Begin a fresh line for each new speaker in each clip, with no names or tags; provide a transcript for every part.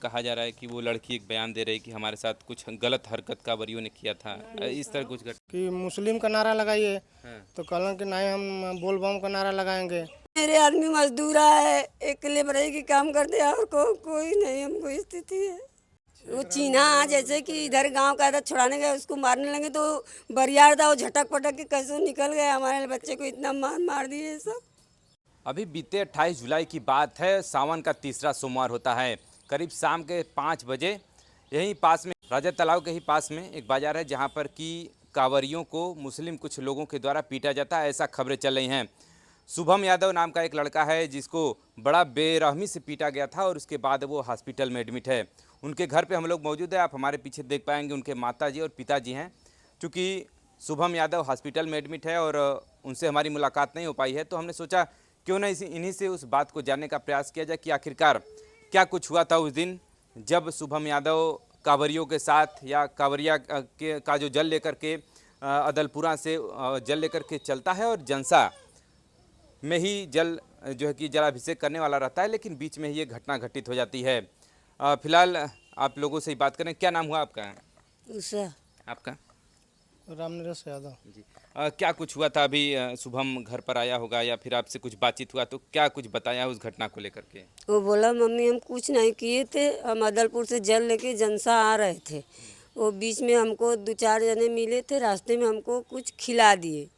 कहा जा रहा है कि वो लड़की एक बयान दे रही है कि हमारे साथ कुछ गलत हरकत कांवरियों ने किया था। इस तरह कुछ
कि मुस्लिम का नारा लगाइए
हाँ।
तो कहलन कि नहीं हम बोल बम का नारा लगाएंगे।
मेरे आदमी मजदूर है, एक लेबरई की काम करते हैं और कोई नहीं हमको स्थिति है। वो चीना जैसे कि इधर गांव का इधर छुड़ाने गए, उसको मारने लगे तो बरियार था, वो झटक पटक के कैसे निकल गए। हमारे बच्चे को इतना मार दिए सब।
अभी बीते 28 जुलाई की बात है। सावन का तीसरा सोमवार होता है। करीब शाम के 5 बजे यहीं पास में राजा तालाब के ही पास में एक बाजार है जहां पर कि कांवरियों को मुस्लिम कुछ लोगों के द्वारा पीटा जाता है, ऐसा खबरें चल रही हैं। शुभम यादव नाम का एक लड़का है जिसको बड़ा बेरहमी से पीटा गया था और उसके बाद वो हॉस्पिटल में एडमिट है। उनके घर पे हम लोग मौजूद है, आप हमारे पीछे देख पाएंगे उनके माताजी और पिताजी हैं। चूँकि शुभम यादव हॉस्पिटल में एडमिट है और उनसे हमारी मुलाकात नहीं हो पाई है, तो हमने सोचा क्यों ना इन्हीं से उस बात को जानने का प्रयास किया जाए कि आखिरकार क्या कुछ हुआ था उस दिन जब शुभम यादव कांवरियों के साथ या कांवरिया का जो जल लेकर के अदलपुरा से जल लेकर के चलता है और जनसा में ही जल जो है कि जलाभिषेक करने वाला रहता है, लेकिन बीच में ही ये घटना घटित हो जाती है। फिलहाल आप लोगों से ही बात करें। क्या नाम हुआ आपका?
उषा।
आपका?
रामनरेश यादव
जी। क्या कुछ हुआ था? अभी शुभम घर पर आया होगा या फिर आपसे कुछ बातचीत हुआ, तो क्या कुछ बताया उस घटना को लेकर के?
वो बोला मम्मी हम कुछ नहीं किए थे, हम अदलपुर से जल लेके जनसा आ रहे थे। वो बीच में हमको 2-4 जने मिले थे, रास्ते में हमको कुछ खिला दिए।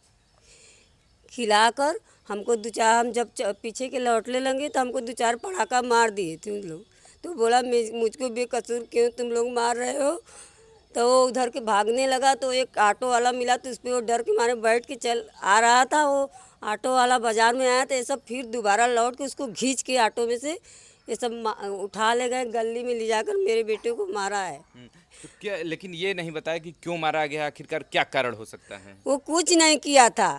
खिलाकर हमको 2-4 हम जब पीछे के लौटने लगे तो हमको 2-4 पटाखा मार दिए थे उन लोग। तो बोला मुझको बेकसूर क्यों तुम लोग मार रहे हो। तो वो उधर के भागने लगा तो एक ऑटो वाला मिला, तो उस पर वो डर के मारे बैठ के चल आ रहा था। वो ऑटो वाला बाज़ार में आया तो ये सब फिर दोबारा लौट के उसको खींच के ऑटो में से ये सब उठा ले गए, गली में ले जाकर मेरे बेटे को मारा है।
तो क्या, लेकिन ये नहीं बताया कि क्यों मारा गया, आखिरकार क्या कारण हो सकता है?
वो कुछ नहीं किया था।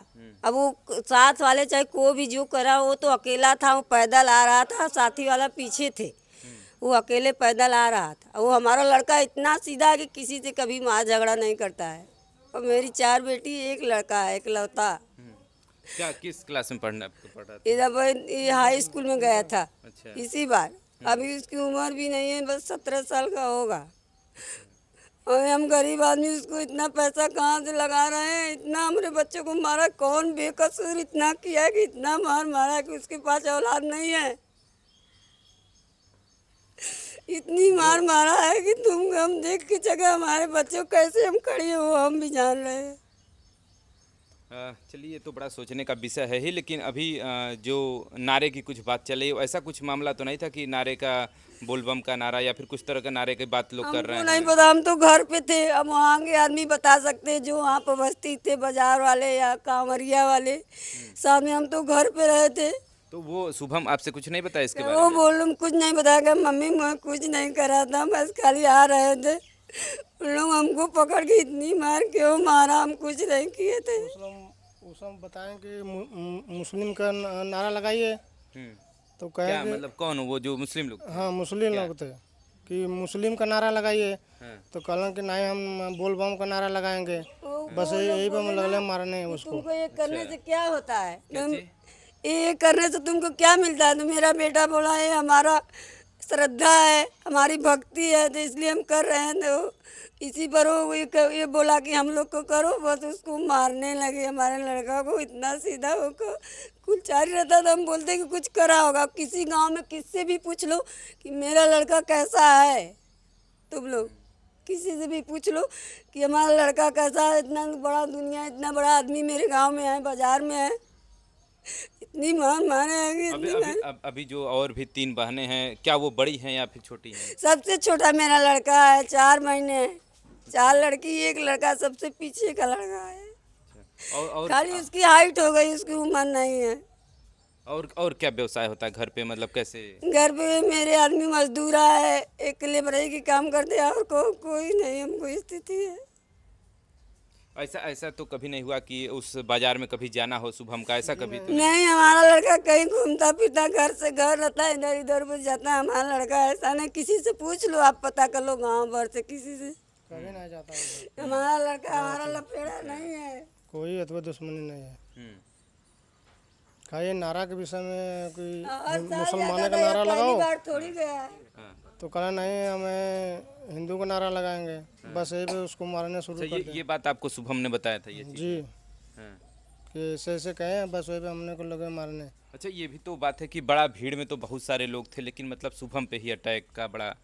अब वो साथ वाले चाहे कोई भी जो करा, वो तो अकेला था, वो पैदल आ रहा था, साथी वाला पीछे थे। वो अकेले पैदल आ रहा था। वो हमारा लड़का इतना सीधा है कि किसी से कभी मार झगड़ा नहीं करता है। और मेरी 4 बेटी, एक लड़का है इकलौता।
क्या किस क्लास में पढ़ रहा था?
इधर हाई स्कूल में गया था
अच्छा।
इसी बार। अभी उसकी उम्र भी नहीं है, बस 17 साल का होगा। और हम गरीब आदमी उसको इतना पैसा कहाँ से लगा रहे हैं। इतना हमारे बच्चे को मारा, कौन बेकसूर इतना किया कि इतना मारा कि उसके पास औलाद नहीं है। इतनी मारा है कि हम देख के जगह हमारे बच्चों कैसे हम खड़े हो हम भी जान रहे हैं।
चलिए, ये तो बड़ा सोचने का विषय है ही, लेकिन अभी जो नारे की कुछ बात चल रही है, ऐसा कुछ मामला तो नहीं था कि नारे का बोलबम का नारा या फिर कुछ तरह का नारे की बात लोग कर रहे
हमको
हैं?
नहीं पता, हम तो घर पे थे। अब वहाँ के आदमी बता सकते हैं जो वहाँ पर बस्ती थे, बाजार वाले या कांवरिया वाले। सामने हम तो घर पे रहे थे।
तो वो शुभम आपसे कुछ नहीं बताया इसके बारे
वो
में?
बोल कुछ नहीं बताया, मम्मी मैं कुछ नहीं करा था, बस खाली आ रहे थे। उन लोग हमको पकड़ के इतनी मार क्यों मारा, हम कुछ नहीं किए थे।
उस बताएं कि मुस्लिम का नारा लगाइए तो कहे
क्या
कि
मतलब कौन हो वो जो मुस्लिम लोग?
हाँ मुस्लिम लोग थे कि मुस्लिम का नारा लगाइए।
हाँ।
तो कहलन कि नहीं हम बोल बम का नारा लगाएंगे। बस यही पे हम लगले मारने उसको।
तुमको ये करने से क्या होता है,
क्या चीज़?
ये करने से तुमको क्या मिलता है। तो मेरा बेटा बोला ये हमारा श्रद्धा है, हमारी भक्ति है, तो इसलिए हम कर रहे हैं। तो इसी पर वो ये बोला कि हम लोग को करो, बस उसको मारने लगे। हमारे लड़का को इतना सीधा वो कुलचारी रहता था। हम बोलते कि कुछ करा होगा। किसी गांव में किससे भी पूछ लो कि मेरा लड़का कैसा है, तुम लोग किसी से भी पूछ लो कि हमारा लड़का कैसा है। इतना बड़ा दुनिया, इतना बड़ा आदमी मेरे गांव में है, बाजार में है। इतनी मारे हैं कि
अभी जो और भी 3 बहनें हैं, क्या वो बड़ी हैं या फिर छोटी हैं?
सबसे छोटा मेरा लड़का है, 4 महीने है। 4 लड़की, एक लड़का सबसे पीछे का लड़का है।
और
खाली उसकी हाइट हो गई, उसकी उम्र नहीं है।
और क्या व्यवसाय होता है घर पे, मतलब कैसे?
घर पे मेरे आदमी मजदूर है, एक लेबरई की काम करते हैं और कोई नहीं हमको स्थिति है।
ऐसा तो कभी नहीं हुआ कि उस बाजार में कभी जाना हो शुभम का, ऐसा कभी तो
नहीं, हमारा लड़का कहीं घूमता फिरता, घर से घर रहता है, इधर इधर पर जाता है। हमारा लड़का ऐसा नहीं, किसी से पूछ लो, आप पता कर लो गांव भर से, किसी से
कभी नहीं जाता है।
हमारा लड़का, हमारा लपेड़ा नहीं है।
कोई अथवा दुश्मनी नहीं है। ये नारा के विषय में कोई
हर साल
मुसलमानों
जाता
का
था,
नारा
ये पहली
लगाओ
बार थोड़ी गया है।
हाँ।
तो कहा नहीं हमें हिंदू का नारा लगाएंगे, बस यही पे उसको मारने शुरू
अच्छा,
कर दिया।
ये बात आपको शुभम ने बताया था ये चीज़?
जी,
हाँ।
कि ऐसे ऐसे कहे हैं, बस वही पे हमने को लगे मारने।
अच्छा, ये भी तो बात है कि बड़ा भीड़ में तो बहुत सारे लोग थे, लेकिन मतलब शुभम पे ही अटैक का बड़ा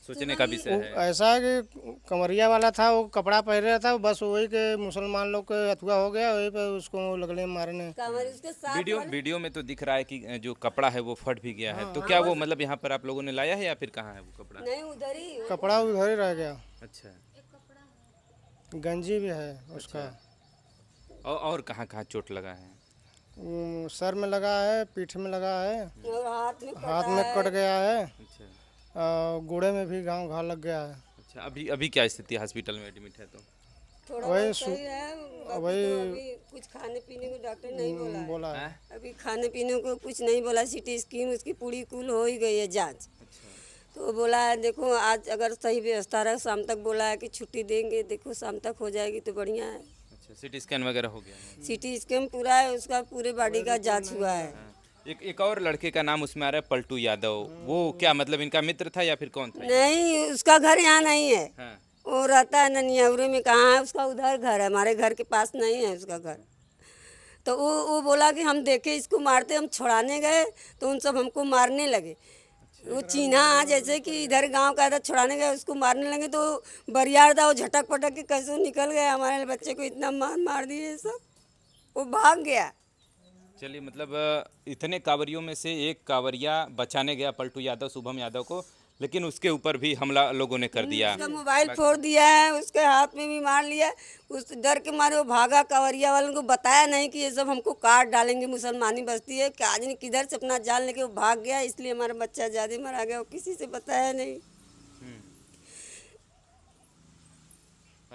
सोचने का विषय
वो
है।
ऐसा है कि कमरिया वाला था, वो कपड़ा पहन रहा था, बस वही के मुसलमान लोग के अथवा हो गया, वही पे उसको लगले मारने।
उसके साथ
वीडियो में तो दिख रहा है कि जो कपड़ा है वो फट भी गया है। तो क्या वो मतलब यहाँ पर आप लोगों ने लाया है या फिर कहाँ है वो कपड़ा?
नहीं उधर ही
कपड़ा उधर ही रह गया,
अच्छा,
गंजी भी है उसका।
और कहाँ कहाँ चोट लगा है?
सर में लगा है, पीठ में लगा है,
और
हाथ में कट गया है,
अच्छा
और गोड़े में भी घाव लग गया है।
अच्छा, अभी क्या स्थिति है? हॉस्पिटल में एडमिट है तो?
थोड़ा
वही
बहुत सही है,
वही
अभी कुछ खाने पीने को डॉक्टर नहीं बोला है।
बोला है।
हैं?
अभी खाने पीने को कुछ नहीं बोला, सिटी स्किन उसकी पूरी कुल हो ही गई है जांच।
अच्छा,
तो वो बोला है देखो आज अगर सही व्यवस्था रहे, शाम तक बोला है कि छुट्टी देंगे, देखो शाम तक हो जाएगी तो बढ़िया है।
अच्छा, सिटी स्कैन वगैरह हो गया है?
सिटी स्कैन पूरा है, उसका पूरे बॉडी का जांच हुआ है।
हाँ। एक और लड़के का नाम उसमें आ रहा है, पलटू यादव। वो क्या मतलब इनका मित्र था या फिर कौन था?
नहीं उसका घर यहाँ नहीं है,
हाँ।
वो रहता है ननियाउरे में। कहाँ है उसका? उधर घर है, हमारे घर के पास नहीं है उसका घर। तो वो बोला कि हम देखे इसको मारते, हम छुड़ाने गए तो उन सब हमको मारने लगे। वो चीन्हा जैसे कि इधर गांव का था, छुड़ाने गए उसको मारने लगे तो बरियार था, वो झटक पटक के कैसे निकल गया। हमारे बच्चे को इतना मार दिए सब, वो भाग गया।
चलिए, मतलब इतने कांवरियों में से एक कांवरिया बचाने गया पलटू यादव, शुभम यादव को, लेकिन उसके ऊपर भी हमला लोगों ने कर दिया।
उसका मोबाइल फोड़ दिया है, उसके हाथ में भी मार लिया। उस डर के मारे वो भागा। कांवरिया वालों को बताया नहीं कि ये सब हमको काट डालेंगे, मुसलमानी बस्ती है, कि आज नहीं किधर से अपना जान लेके वो भाग गया। इसलिए हमारा बच्चा ज़्यादा मरा गया, वो किसी से बताया नहीं।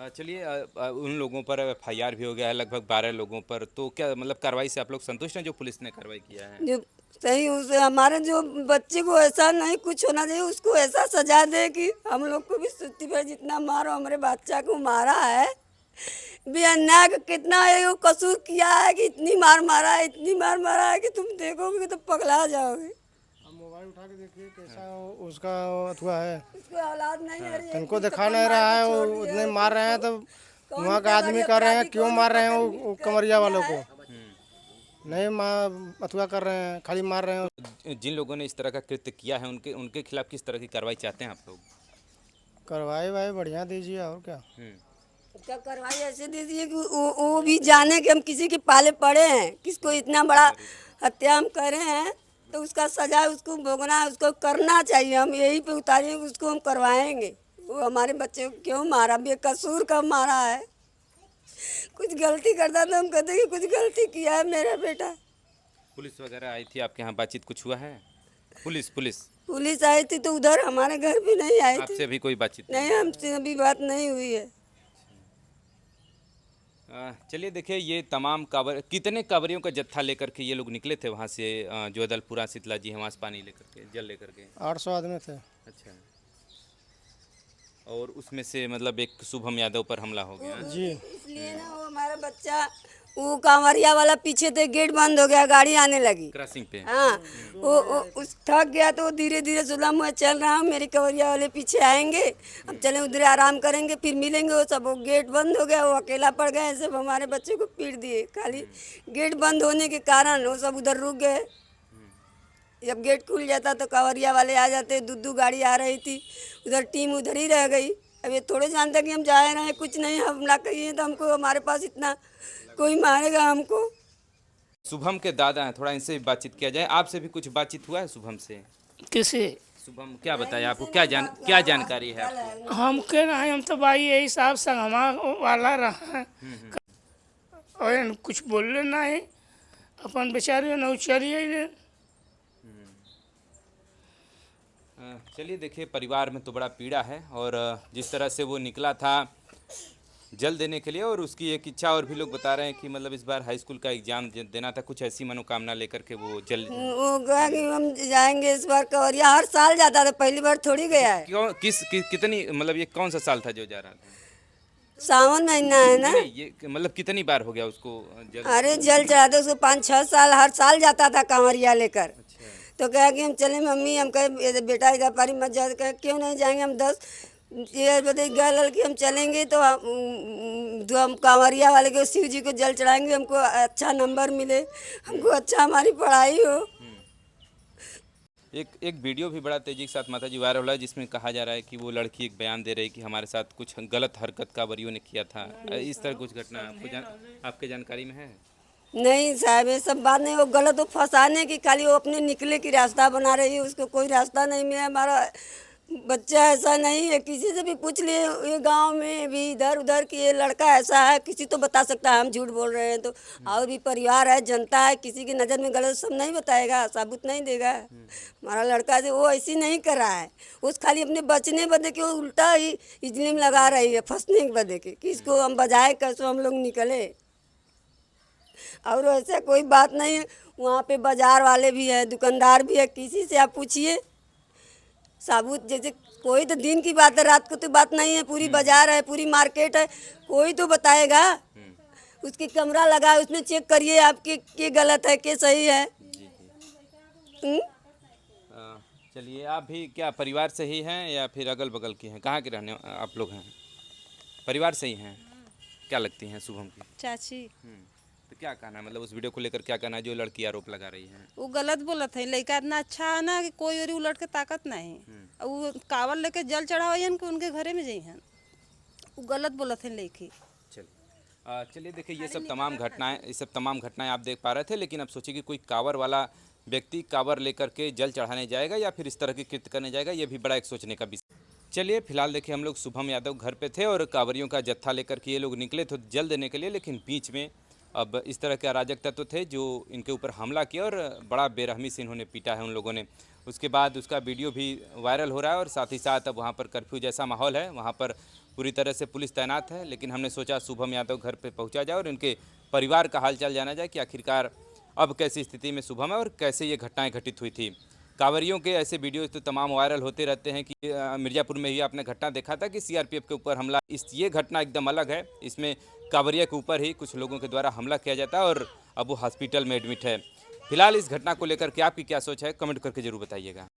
चलिए, उन लोगों पर FIR भी हो गया है, लगभग 12 लोगों पर। तो क्या मतलब कार्रवाई से आप लोग संतुष्ट हैं जो पुलिस ने कार्रवाई किया है?
जो सही उसे हमारे जो बच्चे को ऐसा नहीं कुछ होना चाहिए, उसको ऐसा सजा दे कि हम लोग को भी सुत्ती पर जितना मारो हमारे बच्चा को मारा है बेअन्याय का कितना है वो कसूर किया है कि इतनी मार मारा है, इतनी मार मारा है कि तुम देखोगे तो पगला जाओगे।
अब मोबाइल उठा के देखिए कैसा उसका अथवा है,
उसको औलाद नहीं है, अरे
इनको दिखा नहीं रहा है। वो उतने मार रहे हैं तो वहाँ का आदमी कर रहे हैं, क्यों मार रहे हैं वो कमरिया वालों को? नहीं अथवा कर रहे हैं, खाली मार रहे हैं।
जिन लोगों ने इस तरह का कृत्य किया है उनके खिलाफ किस तरह की कार्रवाई चाहते हैं आप लोग?
कार्रवाई भाई बढ़िया दीजिए, और क्या।
उसका कार्रवाई ऐसे दे दिए कि वो भी जाने कि हम किसी के पाले पड़े हैं, किसको इतना बड़ा हत्या हम करे हैं, तो उसका सजा उसको भोगना है, उसको करना चाहिए। हम यही पे उतारेंगे, उसको हम करवाएंगे। वो हमारे बच्चे को क्यों मारा, बेकसूर कब मारा है? कुछ गलती करता तो हम कहते कि कुछ गलती किया है मेरा बेटा।
पुलिस वगैरह आई थी आपके यहाँ, बातचीत कुछ हुआ है? पुलिस
आई थी तो उधर हमारे घर भी नहीं आई थी।
आपसे अभी कोई बातचीत
नहीं, हमसे अभी बात नहीं हुई है।
चलिए, देखिए, ये तमाम कितने कांवरियों का जत्था लेकर के ये लोग निकले थे वहाँ से, जो अदलपुरा शीतला जी है वहाँ से पानी लेकर के, जल लेकर के?
800 आदमी थे।
अच्छा, और उसमें से मतलब एक शुभम यादव पर हमला हो गया?
जी,
इसलिए ना वो हमारा बच्चा, वो कांवरिया वाला पीछे थे, गेट बंद हो गया, गाड़ी आने लगी
क्रॉसिंग पे।
हाँ, वो उस थक गया तो धीरे धीरे सुलम हुआ, चल रहा हूँ, मेरे कांवरिया वाले पीछे आएंगे, अब चले उधर आराम करेंगे फिर मिलेंगे। वो सब वो गेट बंद हो गया, वो अकेला पड़ गया, सब हमारे बच्चे को पीट दिए। खाली गेट बंद होने के कारण वो सब उधर रुक गए। जब गेट खुल जाता तो कांवरिया वाले आ जाते, दू गाड़ी आ रही थी, उधर टीम उधर ही रह गई। अब ये थोड़े जानते कि हम जाए रहे, कुछ नहीं हमला करिए तो हमको, हमारे पास इतना कोई मारेगा हमको।
शुभम के दादा हैं, थोड़ा इनसे भी बातचीत किया जाए। आपसे भी कुछ बातचीत हुआ है शुभम से?
किसे?
शुभम क्या बताया आपको, क्या जानकारी है आपको?
हम कह रहे हैं, हम तो भाई यही साहब संगमा वाला रहा है और कुछ बोल ना है, अपन बेचारे नौचरिए।
चलिए, देखिए, परिवार में तो बड़ा पीड़ा है, और जिस तरह से वो निकला था जल देने के लिए, और उसकी एक इच्छा, और भी लोग बता रहे हैं कि मतलब इस बार हाई स्कूल का एग्जाम देना था, कुछ ऐसी मनोकामना लेकर के वो
वो कहा कि हम जाएंगे इस बार कांवरिया। हर साल जाता था, पहली बार थोड़ी गया है।
क्यों, कितनी मतलब ये कौन सा साल था जो जा रहा था?
सावन महीना है ना।
नहीं, ये मतलब कितनी बार हो गया उसको जल?
अरे जल चढ़ाते उसको 5-6 साल, हर साल जाता था कांवरिया लेकर। तो कहा कि हम चले मम्मी, हम कहे बेटा इधर पारी मत जा, कहे क्यों नहीं जाएंगे, हम 10 गए लड़के हम चलेंगे तो हम कांवरिया वाले को शिव जी को जल चढ़ाएंगे, हमको अच्छा नंबर मिले, हमको अच्छा हमारी पढ़ाई हो।
एक वीडियो भी बड़ा तेजी के साथ माता जी वायरल हो रहा है, जिसमें कहा जा रहा है कि वो लड़की एक बयान दे रही है कि हमारे साथ कुछ गलत हरकत कांवरियों ने किया था। इस तरह कुछ घटना आपके जानकारी में है?
नहीं साहब, ये सब बात नहीं, वो गलत, वो फंसाने की, खाली वो अपने निकले की रास्ता बना रही है, उसको कोई रास्ता नहीं मिला। हमारा बच्चा ऐसा नहीं है, किसी से भी पूछ लिए ये गांव में भी इधर उधर कि ये लड़का ऐसा है, किसी तो बता सकता है हम झूठ बोल रहे हैं तो। और भी परिवार है, जनता है, किसी की नज़र में गलत सब नहीं बताएगा, सबूत नहीं देगा। हमारा लड़का से वो ऐसी नहीं कर रहा है, उस खाली अपने बचने बदे के उल्टा ही इजलिम लगा रही है, फंसने के बदे के कि इसको हम बजाए कैसे हम लोग निकले। और ऐसा कोई बात नहीं है, वहाँ पे बाजार वाले भी है, दुकानदार भी है, किसी से आप पूछिए साबुत। जैसे कोई तो दिन की बात है, रात को तो बात नहीं है, पूरी बाजार है, पूरी मार्केट है, कोई तो बताएगा। उसकी कैमरा लगा है, उसमें चेक करिए आपके के गलत है के सही है।
चलिए, आप भी क्या परिवार से ही हैं या फिर अगल बगल की हैं? कहाँ के रहने आप लोग हैं? परिवार से ही हैं। क्या लगती हैं शुभम की?
चाची।
तो क्या कहना है, मतलब उस वीडियो को लेकर क्या कहना है जो लड़की आरोप लगा रही है?
वो गलत बोलत है, लड़का इतना अच्छा है ना कि कोई और उलट के ताकत नहीं। वो कावल लेके जल चढ़ावन कि उनके घरे में जइहन, वो गलत बोलत है लड़की।
चलिए देखिए, ये सब तमाम घटनाएं आप देख पा रहे थे, लेकिन अब सोचिए कि कोई कांवर वाला व्यक्ति कांवर लेकर के जल चढ़ाने जाएगा या फिर इस तरह के कृत्य करने जाएगा, ये भी बड़ा एक सोचने का विषय। चलिए फिलहाल देखिए, हम लोग शुभम यादव घर पे थे और कांवरियों का जत्था लेकर के ये लोग निकले थे जल देने के लिए, लेकिन बीच में अब इस तरह के अराजक तत्व थे जो इनके ऊपर हमला किया और बड़ा बेरहमी से इन्होंने पीटा है उन लोगों ने। उसके बाद उसका वीडियो भी वायरल हो रहा है और साथ ही साथ अब वहाँ पर कर्फ्यू जैसा माहौल है, वहाँ पर पूरी तरह से पुलिस तैनात है। लेकिन हमने सोचा शुभम यादव घर पे पहुँचा जाए और इनके परिवार का हालचाल जाना जाए कि आखिरकार अब कैसी स्थिति में शुभम है और कैसे ये घटनाएँ घटित हुई थी। कांवरियों के ऐसे वीडियोस तो तमाम वायरल होते रहते हैं कि मिर्ज़ापुर में ही आपने घटना देखा था कि सीआरपीएफ के ऊपर हमला। ये घटना एकदम अलग है, इसमें कांवरिया के ऊपर ही कुछ लोगों के द्वारा हमला किया जाता है और अब वो हॉस्पिटल में एडमिट है। फिलहाल इस घटना को लेकर के आपकी क्या सोच है, कमेंट करके जरूर बताइएगा।